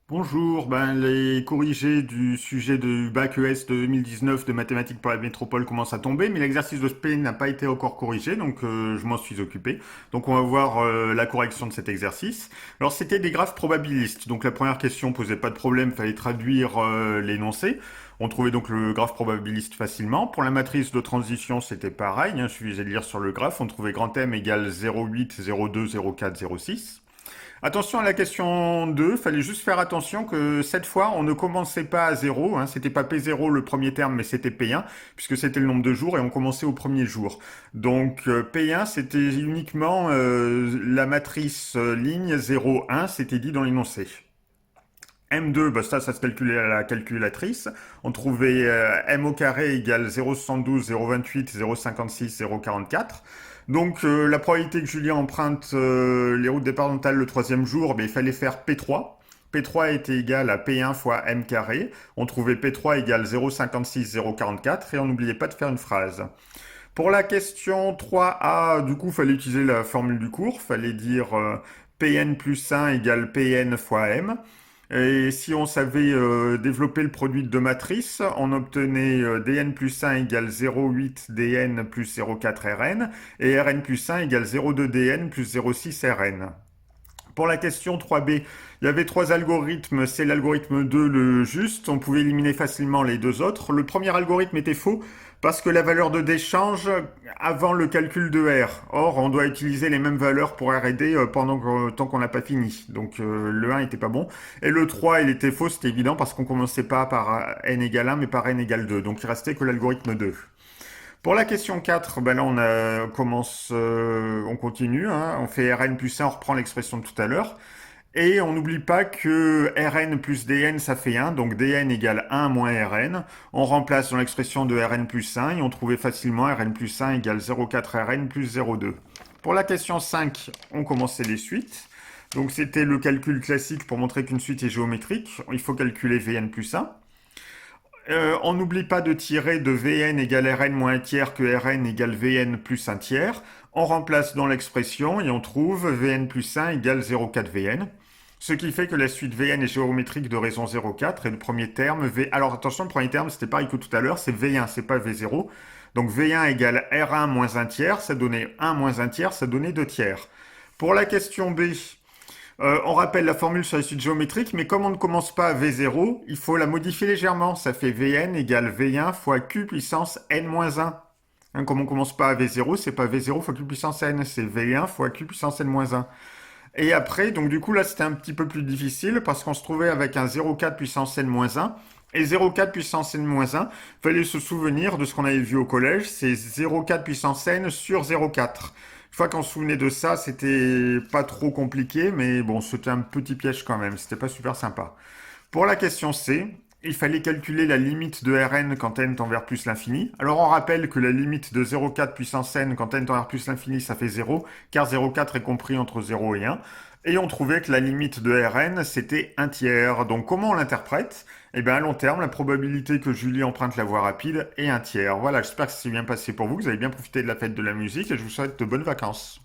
Bonjour, les corrigés du sujet du bac ES de 2019 de mathématiques pour la métropole commencent à tomber, mais l'exercice de SP n'a pas été encore corrigé, donc je m'en suis occupé. Donc on va voir la correction de cet exercice. Alors c'était des graphes probabilistes, donc la première question posait pas de problème, fallait traduire l'énoncé. On trouvait donc le graphe probabiliste facilement. Pour la matrice de transition, c'était pareil, il suffisait de lire sur le graphe, on trouvait grand M égale 0,8, 0,2, 0,4, 0,6. Attention à la question 2, fallait juste faire attention que cette fois, on ne commençait pas à 0, c'était pas P0 le premier terme, mais c'était P1, puisque c'était le nombre de jours et on commençait au premier jour. Donc P1, c'était uniquement la matrice ligne 0, 1, c'était dit dans l'énoncé. M2, ça se calculait à la calculatrice. On trouvait M au carré égale 0,72, 0,28, 0,56, 0,44. Donc la probabilité que Julien emprunte les routes départementales le troisième jour, il fallait faire P3. P3 était égal à P1 fois M carré. On trouvait P3 égale 0,56, 0,44 et on n'oubliait pas de faire une phrase. Pour la question 3A, du coup, il fallait utiliser la formule du cours. Il fallait dire Pn plus 1 égale Pn fois M. Et si on savait développer le produit de deux matrices, on obtenait dn plus 1 égale 0,8 dn plus 0,4 rn et rn plus 1 égale 0,2 dn plus 0,6 rn. Pour la question 3b, il y avait trois algorithmes, c'est l'algorithme 2 le juste, on pouvait éliminer facilement les deux autres. Le premier algorithme était faux parce que la valeur de D change avant le calcul de R. Or, on doit utiliser les mêmes valeurs pour R et D tant qu'on n'a pas fini. Donc le 1 était pas bon. Et le 3, il était faux, c'était évident parce qu'on commençait pas par n égale 1 mais par n égale 2. Donc il restait que l'algorithme 2. Pour la question 4, là on continue, on fait Rn plus 1, on reprend l'expression de tout à l'heure. Et on n'oublie pas que Rn plus Dn ça fait 1, donc Dn égale 1 moins Rn. On remplace dans l'expression de Rn plus 1 et on trouvait facilement Rn plus 1 égale 0,4 Rn plus 0,2. Pour la question 5, on commençait les suites. Donc c'était le calcul classique pour montrer qu'une suite est géométrique. Il faut calculer Vn plus 1. On n'oublie pas de tirer de Vn égale Rn moins un tiers que Rn égale Vn plus un tiers. On remplace dans l'expression et on trouve Vn plus 1 égale 0,4 Vn. Ce qui fait que la suite Vn est géométrique de raison 0,4 et le premier terme V. Alors attention, le premier terme c'était pareil que tout à l'heure, c'est V1, c'est pas V0. Donc V1 égale R1 moins un tiers, ça donnait 1 moins un tiers, ça donnait 2 tiers. Pour la question B, on rappelle la formule sur les suites géométriques, mais comme on ne commence pas à V0, il faut la modifier légèrement. Ça fait Vn égale V1 fois Q puissance n-1. Comme on ne commence pas à V0, c'est pas V0 fois Q puissance n, c'est V1 fois Q puissance n-1. Et après, donc du coup là c'était un petit peu plus difficile parce qu'on se trouvait avec un 0,4 puissance n-1. Et 0,4 puissance n-1, fallait se souvenir de ce qu'on avait vu au collège, c'est 0,4 puissance n sur 0,4. Une fois qu'on se souvenait de ça, c'était pas trop compliqué, mais bon, c'était un petit piège quand même, c'était pas super sympa. Pour la question C, il fallait calculer la limite de Rn quand n tend vers plus l'infini. Alors on rappelle que la limite de 0,4 puissance n quand n tend vers plus l'infini, ça fait 0, car 0,4 est compris entre 0 et 1. Et on trouvait que la limite de Rn, c'était 1 tiers. Donc comment on l'interprète? Eh bien à long terme, la probabilité que Julie emprunte la voie rapide est 1 tiers. Voilà, j'espère que ça s'est bien passé pour vous, que vous avez bien profité de la fête de la musique et je vous souhaite de bonnes vacances.